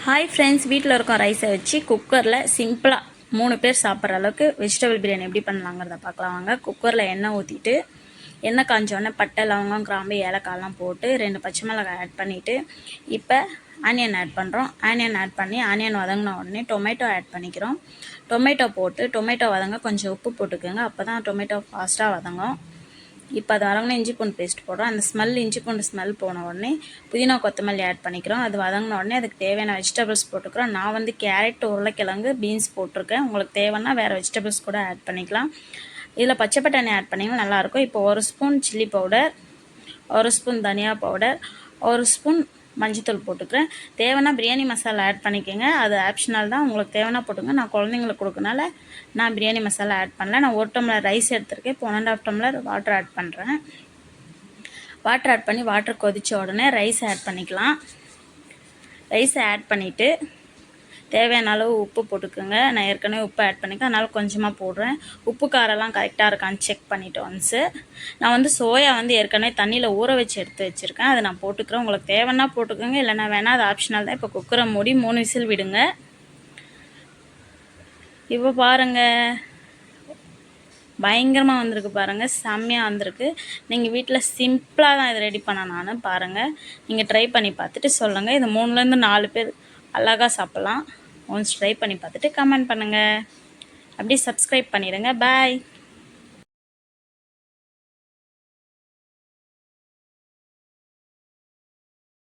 Hi friends, வீட்டில் இருக்க ரைஸை வச்சு குக்கரில் சிம்பிளாக 3 பேர் சாப்பிட்ற அளவுக்கு வெஜிடபிள் பிரியாணி எப்படி பண்ணலாங்கிறத பார்க்கலாம் வாங்க. குக்கரில் எண்ணெய் ஊற்றிட்டு எண்ணெய் காஞ்சோடனே பட்டை, லவங்கம், கிராம்பு, ஏலக்காயெல்லாம் போட்டு 2 பச்சை மிளகாய் ஆட் பண்ணிவிட்டு இப்போ ஆனியன் ஆட் பண்ணுறோம். ஆனியன் ஆட் பண்ணி ஆனியன் வதங்கின உடனே டொமேட்டோ ஆட் பண்ணிக்கிறோம். டொமேட்டோ போட்டு டொமேட்டோ வதங்க கொஞ்சம் உப்பு போட்டுக்கோங்க, அப்போ தான் டொமேட்டோ ஃபாஸ்ட்டாக வதங்கும். இப்போ அது வதங்கின இஞ்சி பூண்டு பேஸ்ட் போடுறோம். அந்த ஸ்மெல் இஞ்சி பூண்டு ஸ்மெல் போன உடனே புதினா கொத்தமல்லி ஆட் பண்ணிக்கிறோம். அது வதங்கின உடனே அதுக்கு தேவையான வெஜிடபிள்ஸ் போட்டுக்கிறோம். நான் வந்து கேரட், உருளைக்கிழங்கு, பீன்ஸ் போட்டிருக்கேன். உங்களுக்கு தேவைன்னா வேறு வெஜிடபிள்ஸ் கூட ஆட் பண்ணிக்கலாம். இதில் பச்சை பட்டாணி ஆட் பண்ணிங்கன்னா நல்லாயிருக்கும். இப்போ 1 ஸ்பூன் சில்லி பவுடர், 1 ஸ்பூன் தனியா பவுடர், 1 ஸ்பூன் மஞ்சத்தூள் போட்டுக்கிறேன். தேவைன்னா பிரியாணி மசாலா ஆட் பண்ணிக்கோங்க, அது ஆப்ஷனல் தான். உங்களுக்கு தேவைன்னா போட்டுங்க. நான் குழந்தைங்களுக்கு கொடுக்கனால நான் பிரியாணி மசாலா ஆட் பண்ணல. நான் 1 டம்ளர் ரைஸ் எடுத்திருக்கேன். இப்போ 1.5 டம்ளர் வாட்டர் ஆட் பண்ணுறேன். வாட்டர் ஆட் பண்ணி வாட்டர் கொதித்த உடனே ரைஸ் ஆட் பண்ணிக்கலாம். ரைஸை ஆட் பண்ணிவிட்டு தேவையான அளவு உப்பு போட்டுக்கோங்க. நான் ஏற்கனவே உப்பு ஆட் பண்ணிக்கேன், அதனால் கொஞ்சமாக போடுறேன். உப்பு காரெல்லாம் கரெக்டாக இருக்கான்னு செக் பண்ணிவிட்டு ஒன்ஸு நான் வந்து சோயா வந்து ஏற்கனவே தண்ணியில் ஊற வச்சு எடுத்து வச்சுருக்கேன், அதை நான் போட்டுக்கிறேன். உங்களுக்கு தேவைன்னா போட்டுக்கோங்க, இல்லைனா வேணால் அது ஆப்ஷனல் தான். இப்போ குக்கரை மூடி 3 விசில் விடுங்க. இப்போ பாருங்கள், பயங்கரமாக வந்திருக்கு பாருங்கள், செம்மையாக வந்திருக்கு. நீங்கள் வீட்டில் சிம்பிளாக தான் இதை ரெடி பண்ண பாருங்கள். நீங்கள் ட்ரை பண்ணி பார்த்துட்டு சொல்லுங்கள். இது 3லேருந்து 4 பேர் அழகாக சாப்பிட்லாம். ஒன்ஸ் ட்ரை பண்ணி பார்த்துட்டு கமெண்ட் பண்ணுங்கள். அப்படியே சப்ஸ்கிரைப் பண்ணிடுங்க. பாய்.